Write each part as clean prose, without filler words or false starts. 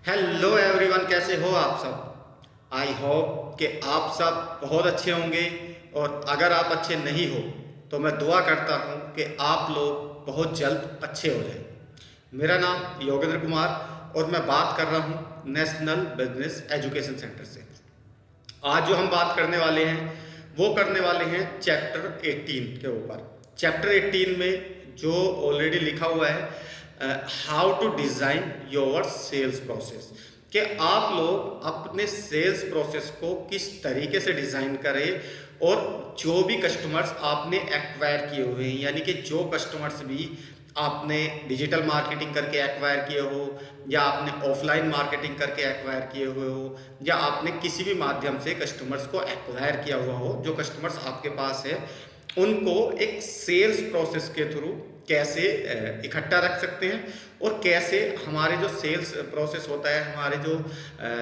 Hello everyone, कैसे हो आप सब। आई होप कि आप सब बहुत अच्छे होंगे। और अगर आप अच्छे नहीं हो तो मैं दुआ करता हूँ कि आप लोग बहुत जल्द अच्छे हो जाएं। मेरा नाम योगेंद्र कुमार और मैं बात कर रहा हूँ नेशनल बिजनेस एजुकेशन सेंटर से। आज जो हम बात करने वाले हैं वो करने वाले हैं चैप्टर 18 के ऊपर। चैप्टर 18 में जो ऑलरेडी लिखा हुआ है, how to design your sales process, कि आप लोग अपने सेल्स प्रोसेस को किस तरीके से डिज़ाइन करें। और जो भी कस्टमर्स आपने एक्वायर किए हुए हैं, यानी कि जो कस्टमर्स भी आपने डिजिटल मार्केटिंग करके एक्वायर किए हो, या आपने ऑफलाइन मार्केटिंग करके एक्वायर किए हुए हो, या आपने किसी भी माध्यम से कस्टमर्स को एक्वायर किया हुआ हो, जो कस्टमर्स आपके पास है उनको एक सेल्स प्रोसेस के थ्रू कैसे इकट्ठा रख सकते हैं, और कैसे हमारे जो सेल्स प्रोसेस होता है, हमारे जो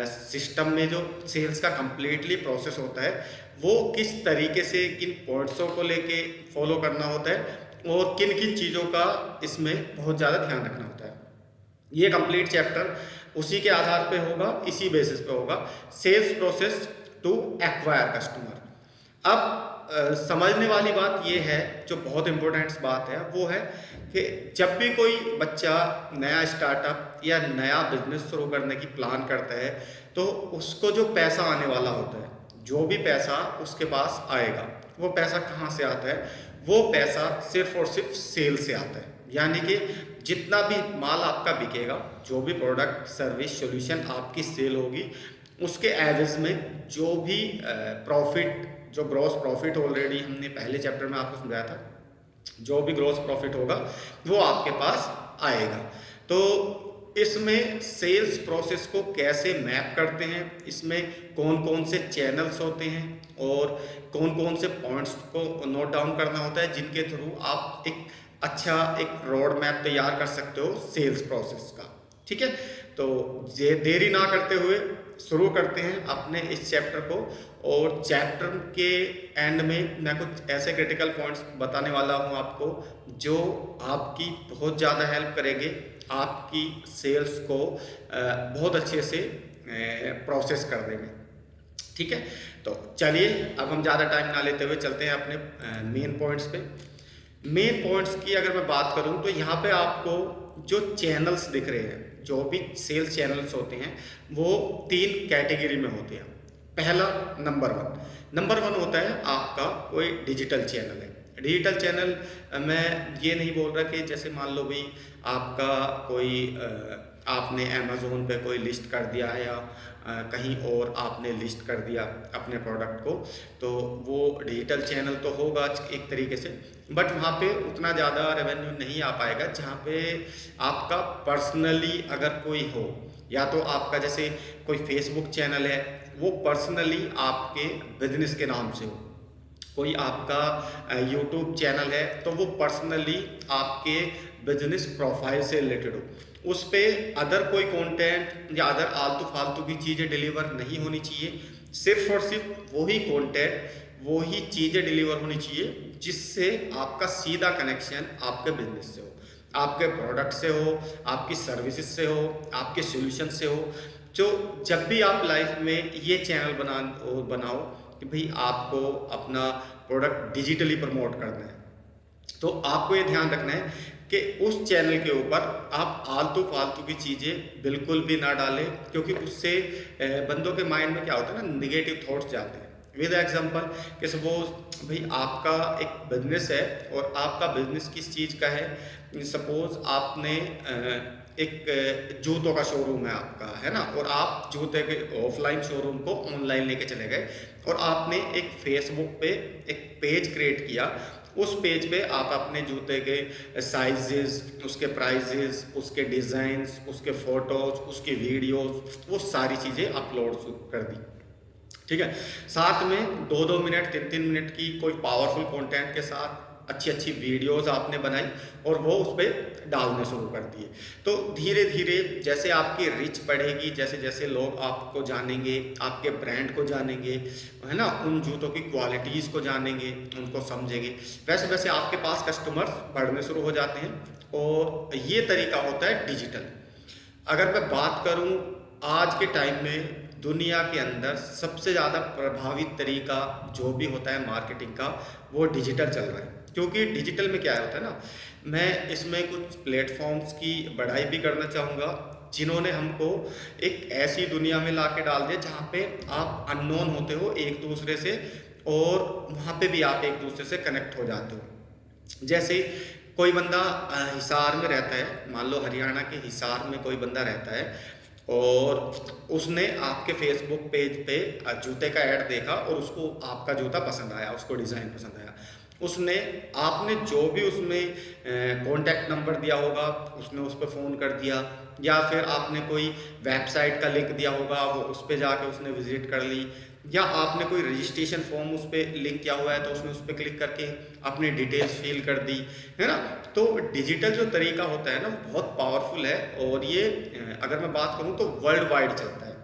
सिस्टम में जो सेल्स का कंप्लीटली प्रोसेस होता है वो किस तरीके से किन पॉइंट्सों को लेके फॉलो करना होता है, और किन किन चीज़ों का इसमें बहुत ज़्यादा ध्यान रखना होता है। ये कंप्लीट चैप्टर उसी के आधार पे होगा, इसी बेसिस पे होगा, sales process to acquire customer. अब समझने वाली बात ये है, जो बहुत इंपॉर्टेंट बात है वो है कि जब भी कोई बच्चा नया स्टार्टअप या नया बिजनेस शुरू करने की प्लान करता है तो उसको जो पैसा आने वाला होता है, जो भी पैसा उसके पास आएगा, वो पैसा कहाँ से आता है? वो पैसा सिर्फ और सिर्फ सेल से आता है। यानी कि जितना भी माल आपका बिकेगा, जो भी प्रोडक्ट सर्विस सॉल्यूशन आपकी सेल होगी, उसके एवज में जो भी प्रॉफिट, जो ग्रॉस प्रॉफिट ऑलरेडी हमने पहले चैप्टर में आपको समझाया था, जो भी ग्रॉस प्रॉफिट होगा वो आपके पास आएगा। तो इसमें सेल्स प्रोसेस को कैसे मैप करते हैं, इसमें कौन कौन से चैनल्स होते हैं और कौन कौन से पॉइंट्स को नोट डाउन करना होता है, जिनके थ्रू आप एक अच्छा एक रोड मैप तैयार कर सकते हो सेल्स प्रोसेस का। ठीक है, तो ये देरी ना करते हुए शुरू करते हैं अपने इस चैप्टर को। और चैप्टर के एंड में मैं कुछ ऐसे क्रिटिकल पॉइंट्स बताने वाला हूं आपको, जो आपकी बहुत ज़्यादा हेल्प करेंगे आपकी सेल्स को बहुत अच्छे से प्रोसेस करने में। ठीक है, तो चलिए अब हम ज़्यादा टाइम ना लेते हुए चलते हैं अपने मेन पॉइंट्स पे। मेन पॉइंट्स की अगर मैं बात करूं तो यहाँ पे आपको जो चैनल्स दिख रहे हैं, जो भी सेल्स चैनल्स होते हैं, वो 3 कैटेगरी में होते हैं। पहला नंबर वन होता है आपका कोई डिजिटल चैनल है। डिजिटल चैनल मैं ये नहीं बोल रहा कि जैसे मान लो भाई आपका कोई आपने अमेज़ोन पे कोई लिस्ट कर दिया है, या कहीं और आपने लिस्ट कर दिया अपने प्रोडक्ट को, तो वो डिजिटल चैनल तो होगा एक तरीके से, बट वहाँ पे उतना ज़्यादा रेवेन्यू नहीं आ पाएगा जहाँ पे आपका पर्सनली अगर कोई हो, या तो आपका जैसे कोई फेसबुक चैनल है वो पर्सनली आपके बिजनेस के नाम से हो, कोई आपका यूट्यूब चैनल है तो वो पर्सनली आपके बिजनेस प्रोफाइल से रिलेटेड हो, उस पर अदर कोई कंटेंट या अदर आलतू फालतू की चीज़ें डिलीवर नहीं होनी चाहिए। सिर्फ और सिर्फ वही कंटेंट, वही चीज़ें डिलीवर होनी चाहिए जिससे आपका सीधा कनेक्शन आपके बिजनेस से हो, आपके प्रोडक्ट से हो, आपकी सर्विसेज से हो, आपके सॉल्यूशन से हो। जो जब भी आप लाइफ में ये चैनल बनाओ कि भाई आपको अपना प्रोडक्ट डिजिटली प्रमोट करना है, तो आपको ये ध्यान रखना है कि उस चैनल के ऊपर आप आलतू फालतू की चीज़ें बिल्कुल भी ना डालें, क्योंकि उससे बंदों के माइंड में क्या होता है ना, निगेटिव थॉट्स जाते हैं। विद एग्जांपल कि सपोज भाई आपका एक बिजनेस है और आपका बिजनेस किस चीज़ का है, सपोज आपने एक जूतों का शोरूम है आपका, है ना, और आप जूते के ऑफलाइन शोरूम को ऑनलाइन लेके चले गए, और आपने एक फेसबुक पे एक पेज क्रिएट किया। उस पेज पे आप अपने जूते के साइजेस, उसके प्राइजेस, उसके डिज़ाइंस, उसके फोटोज, उसके वीडियोस, वो सारी चीज़ें अपलोड कर दी। ठीक है, साथ में 2-2 मिनट 3-3 मिनट की कोई पावरफुल कंटेंट के साथ अच्छी अच्छी वीडियोस आपने बनाई और वो उस पर डालने शुरू कर दिए। तो धीरे धीरे जैसे आपकी रिच बढ़ेगी, जैसे जैसे लोग आपको जानेंगे, आपके ब्रांड को जानेंगे, है ना, उन जूतों की क्वालिटीज़ को जानेंगे, उनको समझेंगे, वैसे वैसे आपके पास कस्टमर्स बढ़ने शुरू हो जाते हैं। और ये तरीका होता है डिजिटल। अगर मैं बात करूँ आज के टाइम में दुनिया के अंदर सबसे ज़्यादा प्रभावित तरीका जो भी होता है मार्केटिंग का, वो डिजिटल चल रहा है। क्योंकि डिजिटल में क्या होता है ना, मैं इसमें कुछ प्लेटफॉर्म्स की बड़ाई भी करना चाहूँगा जिन्होंने हमको एक ऐसी दुनिया में ला के डाल दिया जहाँ पे आप अननोन होते हो एक दूसरे से, और वहाँ पे भी आप एक दूसरे से कनेक्ट हो जाते हो। जैसे कोई बंदा हिसार में रहता है, मान लो हरियाणा के हिसार में कोई बंदा रहता है, और उसने आपके फेसबुक पेज पे जूते का ऐड देखा और उसको आपका जूता पसंद आया, उसको डिज़ाइन पसंद आया। उसने आपने जो भी उसमें कॉन्टैक्ट नंबर दिया होगा उसने उस पर फ़ोन कर दिया, या फिर आपने कोई वेबसाइट का लिंक दिया होगा वो उस पर जाके उसने विज़िट कर ली, या आपने कोई रजिस्ट्रेशन फॉर्म उस पर लिंक किया हुआ है तो उसने उस पर क्लिक करके अपनी डिटेल्स फिल कर दी, है ना। तो डिजिटल जो तरीका होता है ना वो बहुत पावरफुल है, और ये अगर मैं बात करूँ तो वर्ल्ड वाइड चलता है।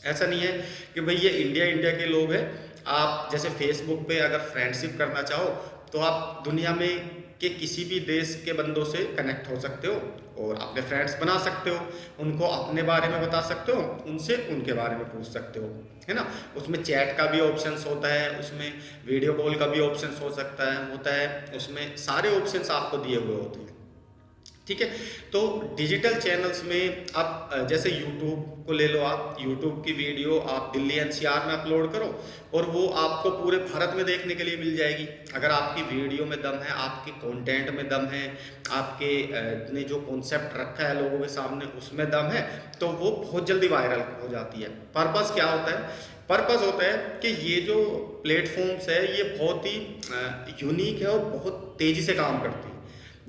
ऐसा नहीं है कि भाई ये इंडिया इंडिया के लोग हैं। आप जैसे फेसबुक पे अगर फ्रेंडशिप करना चाहो तो आप दुनिया में के किसी भी देश के बंदों से कनेक्ट हो सकते हो और अपने फ्रेंड्स बना सकते हो, उनको अपने बारे में बता सकते हो, उनसे उनके बारे में पूछ सकते हो, है ना। उसमें चैट का भी ऑप्शंस होता है, उसमें वीडियो कॉल का भी ऑप्शंस हो सकता है होता है, उसमें सारे ऑप्शंस आपको दिए हुए होते हैं, ठीक है। तो डिजिटल चैनल्स में आप जैसे यूट्यूब को ले लो, आप यूट्यूब की वीडियो आप दिल्ली एनसीआर में अपलोड करो और वो आपको पूरे भारत में देखने के लिए मिल जाएगी। अगर आपकी वीडियो में दम है, आपके कंटेंट में दम है, आपके ने जो कॉन्सेप्ट रखा है लोगों के सामने उसमें दम है, तो वो बहुत जल्दी वायरल हो जाती है। पर्पस क्या होता है? पर्पस होता है कि ये जो प्लेटफॉर्म्स है ये बहुत ही यूनिक है और बहुत तेज़ी से काम करती है।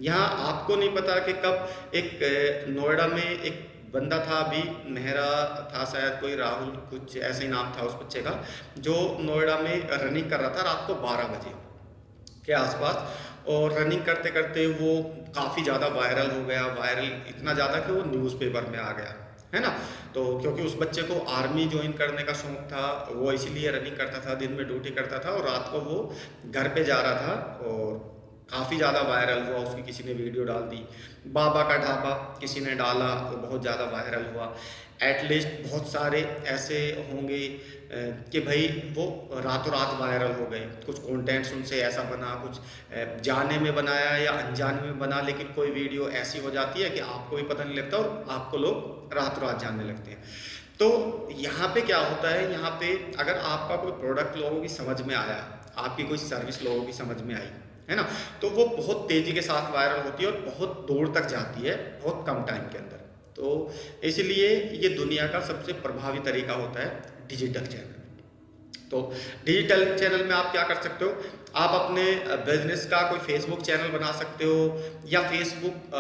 यहाँ आपको नहीं पता कि कब एक नोएडा में एक बंदा था, अभी मेहरा था शायद, कोई राहुल कुछ ऐसे ही नाम था उस बच्चे का, जो नोएडा में रनिंग कर रहा था रात को 12 बजे के आसपास, और रनिंग करते करते वो काफ़ी ज़्यादा वायरल हो गया। वायरल इतना ज़्यादा कि वो न्यूज़पेपर में आ गया, है ना। तो क्योंकि उस बच्चे को आर्मी ज्वाइन करने का शौक था, वो इसीलिए रनिंग करता था, दिन में ड्यूटी करता था और रात को वो घर पे जा रहा था, और काफ़ी ज़्यादा वायरल हुआ। उसकी किसी ने वीडियो डाल दी, बाबा का ढाबा किसी ने डाला, वो बहुत ज़्यादा वायरल हुआ। एटलीस्ट बहुत सारे ऐसे होंगे कि भाई वो रातों रात वायरल हो गए। कुछ कंटेंट्स उनसे ऐसा बना, कुछ जाने में बनाया या अनजाने में बना, लेकिन कोई वीडियो ऐसी हो जाती है कि आपको भी पता नहीं लगता और आपको लोग रातों रात जानने लगते हैं। तो यहाँ पे क्या होता है, यहाँ पे अगर आपका कोई प्रोडक्ट लोगों की समझ में आया, आपकी कोई सर्विस लोगों की समझ में आई, है ना, तो वो बहुत तेज़ी के साथ वायरल होती है और बहुत दूर तक जाती है बहुत कम टाइम के अंदर। तो इसलिए ये दुनिया का सबसे प्रभावी तरीका होता है डिजिटल चैनल। तो डिजिटल चैनल में आप क्या कर सकते हो, आप अपने बिजनेस का कोई फेसबुक चैनल बना सकते हो, या फेसबुक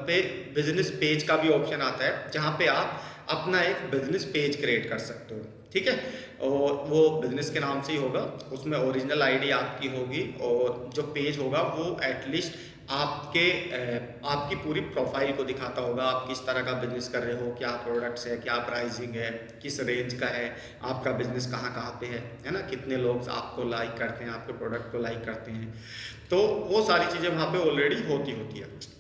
पे बिजनेस पेज का भी ऑप्शन आता है जहाँ पे आप अपना एक बिजनेस पेज क्रिएट कर सकते हो, ठीक है। और वो बिजनेस के नाम से ही होगा, उसमें ओरिजिनल आईडी आपकी होगी, और जो पेज होगा वो एटलीस्ट आपकी पूरी प्रोफाइल को दिखाता होगा। आप किस तरह का बिजनेस कर रहे हो, क्या प्रोडक्ट्स है, क्या प्राइसिंग है, किस रेंज का है, आपका बिजनेस कहाँ कहाँ पे है ना, कितने लोग आपको लाइक करते हैं, आपके प्रोडक्ट को लाइक करते हैं। तो वो सारी चीज़ें वहाँ पे ऑलरेडी होती है।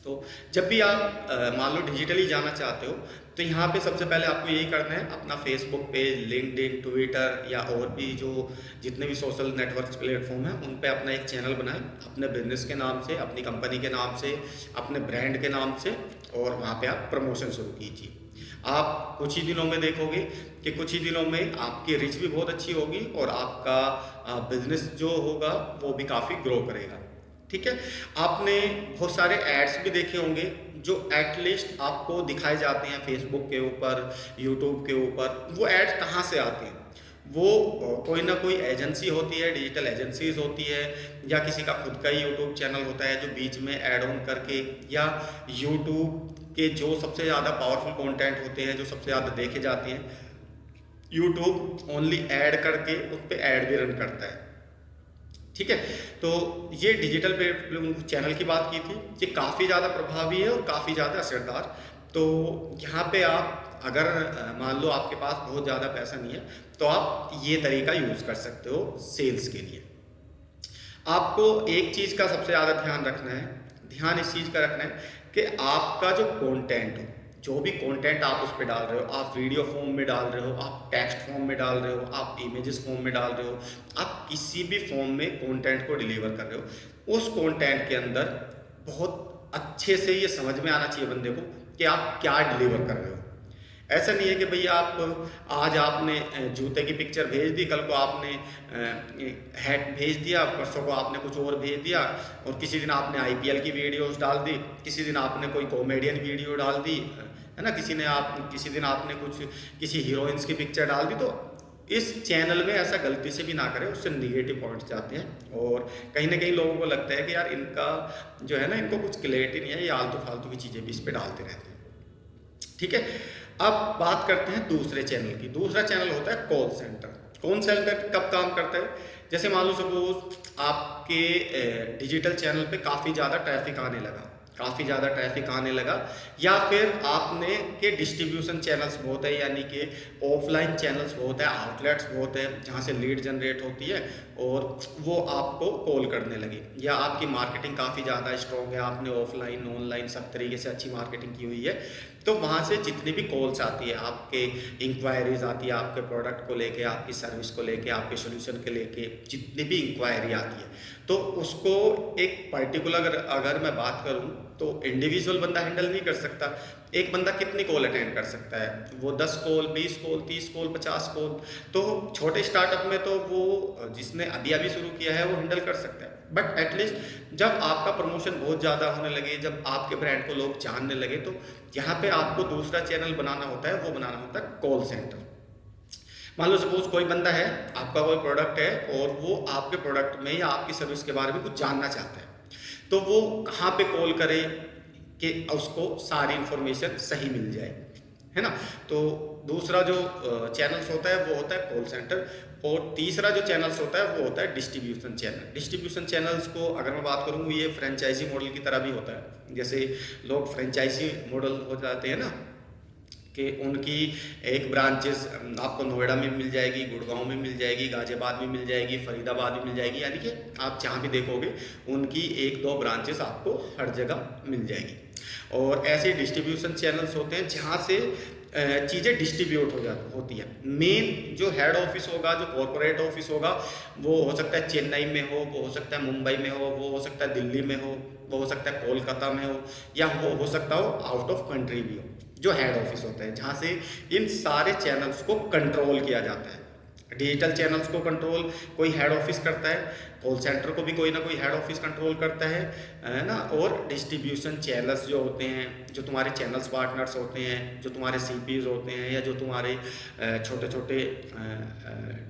तो जब भी आप मान लो डिजिटली जाना चाहते हो, तो यहाँ पे सबसे पहले आपको यही करना है, अपना फेसबुक पेज, लिंक्डइन, ट्विटर या और भी जो जितने भी सोशल नेटवर्क प्लेटफॉर्म हैं उन पे अपना एक चैनल बनाएं, अपने बिजनेस के नाम से, अपनी कंपनी के नाम से, अपने ब्रांड के नाम से, और वहाँ पे आप प्रमोशन शुरू कीजिए। आप कुछ ही दिनों में देखोगे कि कुछ ही दिनों में आपकी रीच भी बहुत अच्छी होगी और आपका बिजनेस जो होगा वो भी काफ़ी ग्रो करेगा, ठीक है। आपने बहुत सारे एड्स भी देखे होंगे जो एटलीस्ट आपको दिखाए जाते हैं फेसबुक के ऊपर, यूट्यूब के ऊपर। वो एड कहाँ से आते हैं? वो कोई ना कोई एजेंसी होती है, डिजिटल एजेंसीज होती है, या किसी का खुद का ही यूट्यूब चैनल होता है जो बीच में ऐड ऑन करके, या यूट्यूब के जो सबसे ज़्यादा पावरफुल कंटेंट होते हैं जो सबसे ज़्यादा देखे जाते हैं, यूट्यूब ओनली ऐड करके उस पर ऐड भी रन करता है, ठीक है। तो ये डिजिटल चैनल की बात की थी, ये काफ़ी ज़्यादा प्रभावी है और काफ़ी ज़्यादा असरदार। तो यहाँ पे आप अगर मान लो आपके पास बहुत ज़्यादा पैसा नहीं है, तो आप ये तरीका यूज़ कर सकते हो सेल्स के लिए। आपको एक चीज़ का सबसे ज़्यादा ध्यान रखना है, ध्यान इस चीज़ का रखना है कि आपका जो कंटेंट हो, जो भी कंटेंट आप उस पे डाल रहे हो, आप वीडियो फॉर्म में डाल रहे हो, आप टेक्स्ट फॉर्म में डाल रहे हो, आप इमेजेस फॉर्म में डाल रहे हो, आप किसी भी फॉर्म में कंटेंट को डिलीवर कर रहे हो, उस कंटेंट के अंदर बहुत अच्छे से ये समझ में आना चाहिए बंदे को कि आप क्या डिलीवर कर रहे हो। ऐसा नहीं है कि भैया आप आज आपने जूते की पिक्चर भेज दी, कल को आपने हैट भेज दिया, परसों को आपने कुछ और भेज दिया, और किसी दिन आपने आईपीएल की वीडियोस डाल दी, किसी दिन आपने कोई कॉमेडियन वीडियो डाल दी, है ना, किसी दिन आपने कुछ किसी हीरोइंस की पिक्चर डाल दी। तो इस चैनल में ऐसा गलती से भी ना करें, उससे निगेटिव पॉइंट्स जाते हैं और कहीं ना कहीं लोगों को लगता है कि यार इनका जो है ना, इनको कुछ क्लैरिटी नहीं है, ये आलतू फालतू की चीज़ें भी इस पर डालते रहते हैं। ठीक है, अब बात करते हैं दूसरे चैनल की। दूसरा चैनल होता है कॉल सेंटर। कॉल सेंटर कब काम करता है? जैसे मान लो सपोज आपके डिजिटल चैनल पे काफ़ी ज़्यादा ट्रैफिक आने लगा, या फिर आपने के डिस्ट्रीब्यूशन चैनल्स बहुत है, यानी कि ऑफलाइन चैनल्स बहुत है, आउटलेट्स बहुत है जहाँ से लीड जनरेट होती है और वो आपको कॉल करने लगी, या आपकी मार्केटिंग काफ़ी ज़्यादा स्ट्रॉन्ग है, आपने ऑफलाइन ऑनलाइन सब तरीके से अच्छी मार्केटिंग की हुई है, तो वहाँ से जितनी भी कॉल्स आती है, आपके इंक्वायरीज आती है, आपके प्रोडक्ट को लेके, आपकी सर्विस को लेके, आपके सोल्यूशन के लेके जितनी भी इंक्वायरी आती है, तो उसको एक पर्टिकुलर अगर मैं बात करूँ तो इंडिविजुअल बंदा हैंडल नहीं कर सकता। एक बंदा कितनी कॉल अटेंड कर सकता है? वो 10 कॉल, 20 कॉल, 30 कॉल, 50 कॉल। तो छोटे स्टार्टअप में तो वो जिसने अभी शुरू किया है वो हैंडल कर सकता है, बट एटलीस्ट जब आपका प्रमोशन बहुत ज़्यादा होने लगे, जब आपके ब्रांड को लोग जानने लगे, तो यहाँ पे आपको दूसरा चैनल बनाना होता है, वो बनाना होता है कॉल सेंटर। मान लो सपोज कोई बंदा है, आपका कोई प्रोडक्ट है और वो आपके प्रोडक्ट में या आपकी सर्विस के बारे में कुछ जानना चाहता है, तो वो कहाँ पे कॉल करे कि उसको सारी इंफॉर्मेशन सही मिल जाए, है ना। तो दूसरा जो चैनल्स होता है वो होता है कॉल सेंटर, और तीसरा जो चैनल्स होता है वो होता है डिस्ट्रीब्यूशन चैनल। डिस्ट्रीब्यूशन चैनल्स को अगर मैं बात करूँ, ये फ्रेंचाइजी मॉडल की तरह भी होता है। जैसे लोग फ्रेंचाइजी मॉडल हो जाते हैं ना, कि उनकी एक ब्रांचेस आपको नोएडा में मिल जाएगी, गुड़गांव में मिल जाएगी, गाजियाबाद में मिल जाएगी, फरीदाबाद में मिल जाएगी, यानी कि आप जहाँ भी देखोगे उनकी 1-2 ब्रांचेस आपको हर जगह मिल जाएगी। और ऐसे डिस्ट्रीब्यूशन चैनल्स होते हैं जहाँ से चीज़ें डिस्ट्रीब्यूट होती है। मेन जो हेड ऑफिस होगा, जो कॉर्पोरेट ऑफिस होगा, वो हो सकता है चेन्नई में हो, वो हो सकता है मुंबई में हो, वो हो सकता है दिल्ली में हो, वो हो सकता है कोलकाता में हो, या वो हो सकता हो आउट ऑफ कंट्री भी हो। जो हेड ऑफिस होता है जहाँ से इन सारे चैनल्स को कंट्रोल किया जाता है। डिजिटल चैनल्स को कंट्रोल कोई हेड ऑफिस करता है, कॉल सेंटर को भी कोई ना कोई हेड ऑफिस कंट्रोल करता है ना। और डिस्ट्रीब्यूशन चैनल्स जो होते हैं, जो तुम्हारे चैनल्स पार्टनर्स होते हैं, जो तुम्हारे सीपीज होते हैं, या जो तुम्हारे छोटे छोटे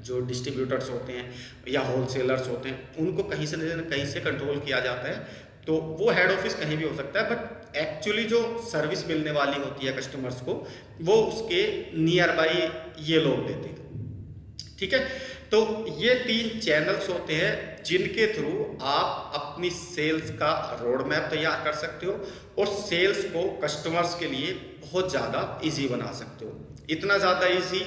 जो डिस्ट्रीब्यूटर्स होते हैं या होलसेलर्स होते हैं, उनको कहीं से कंट्रोल किया जाता है। तो वो हेड ऑफिस कहीं भी हो सकता है, बट एक्चुअली जो सर्विस मिलने वाली होती है कस्टमर्स को, वो उसके नियर बाई ये लोग देते हैं। ठीक है, तो ये 3 चैनल्स होते हैं जिनके थ्रू आप अपनी सेल्स का रोड मैप तैयार कर सकते हो और सेल्स को कस्टमर्स के लिए बहुत ज़्यादा इजी बना सकते हो। इतना ज़्यादा इजी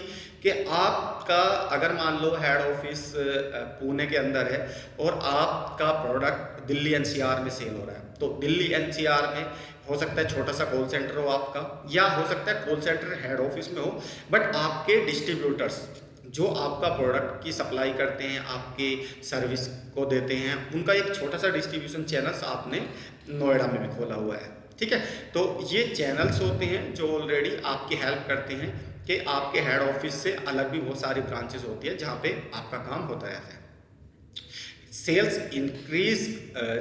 कि आपका अगर मान लो हेड ऑफिस पुणे के अंदर है और आपका प्रोडक्ट दिल्ली एनसीआर में सेल हो रहा है, तो दिल्ली एनसीआर में हो सकता है छोटा सा कॉल सेंटर हो आपका, या हो सकता है कॉल सेंटर हेड ऑफिस में हो, बट आपके डिस्ट्रीब्यूटर्स जो आपका प्रोडक्ट की सप्लाई करते हैं, आपके सर्विस को देते हैं, उनका एक छोटा सा डिस्ट्रीब्यूशन चैनल्स आपने नोएडा में भी खोला हुआ है। ठीक है, तो ये चैनल्स होते हैं जो ऑलरेडी आपकी हेल्प करते हैं कि आपके हेड ऑफिस से अलग भी बहुत सारी ब्रांचेस होती है जहाँ पे आपका काम होता रहता है। सेल्स इंक्रीज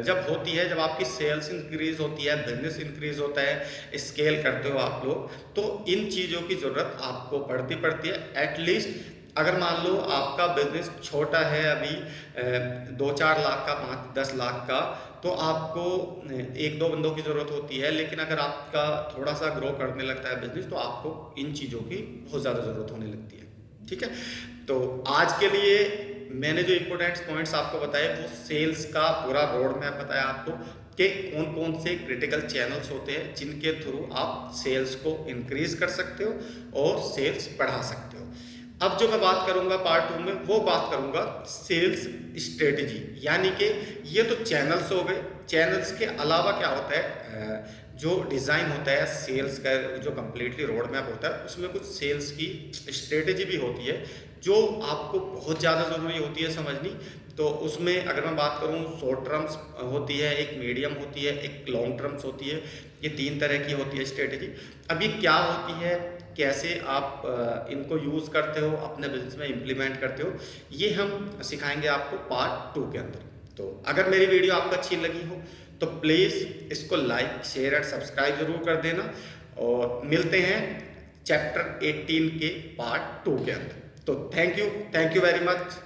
जब होती है, जब आपकी सेल्स इंक्रीज होती है, बिजनेस इंक्रीज होता है, स्केल करते हो आप लोग, तो इन चीज़ों की ज़रूरत आपको पड़ती है। एटलीस्ट अगर मान लो आपका बिजनेस छोटा है अभी 2-4 लाख का, 5-10 लाख का, तो आपको 1-2 बंदों की ज़रूरत होती है। लेकिन अगर आपका थोड़ा सा ग्रो करने लगता है बिजनेस, तो आपको इन चीज़ों की बहुत ज़्यादा ज़रूरत होने लगती है। ठीक है, तो आज के लिए मैंने जो इंपॉर्टेंट पॉइंट्स आपको बताए, वो सेल्स का पूरा रोड मैप बताया आपको कि कौन कौन से क्रिटिकल चैनल्स होते हैं जिनके थ्रू आप सेल्स को इंक्रीज कर सकते हो और सेल्स बढ़ा सकते हो। अब जो मैं बात करूंगा पार्ट 2 में, वो बात करूंगा सेल्स स्ट्रेटजी, यानी कि ये तो चैनल्स हो गए। चैनल्स के अलावा क्या होता है, जो डिज़ाइन होता है सेल्स का, जो कम्प्लीटली रोड मैप होता है, उसमें कुछ सेल्स की स्ट्रेटेजी भी होती है जो आपको बहुत ज़्यादा ज़रूरी होती है समझनी। तो उसमें अगर मैं बात करूँ, शॉर्ट टर्म्स होती है, एक मीडियम होती है, एक लॉन्ग टर्म्स होती है। ये 3 तरह की होती है स्ट्रेटेजी। अब ये क्या होती है, कैसे आप इनको यूज़ करते हो, अपने बिजनेस में इम्प्लीमेंट करते हो, ये हम सिखाएंगे आपको पार्ट 2 के अंदर। तो अगर मेरी वीडियो आपको अच्छी लगी हो तो प्लीज़ इसको लाइक, शेयर एंड सब्सक्राइब जरूर कर देना, और मिलते हैं चैप्टर 18 के पार्ट 2 के अंदर। तो थैंक यू वेरी मच।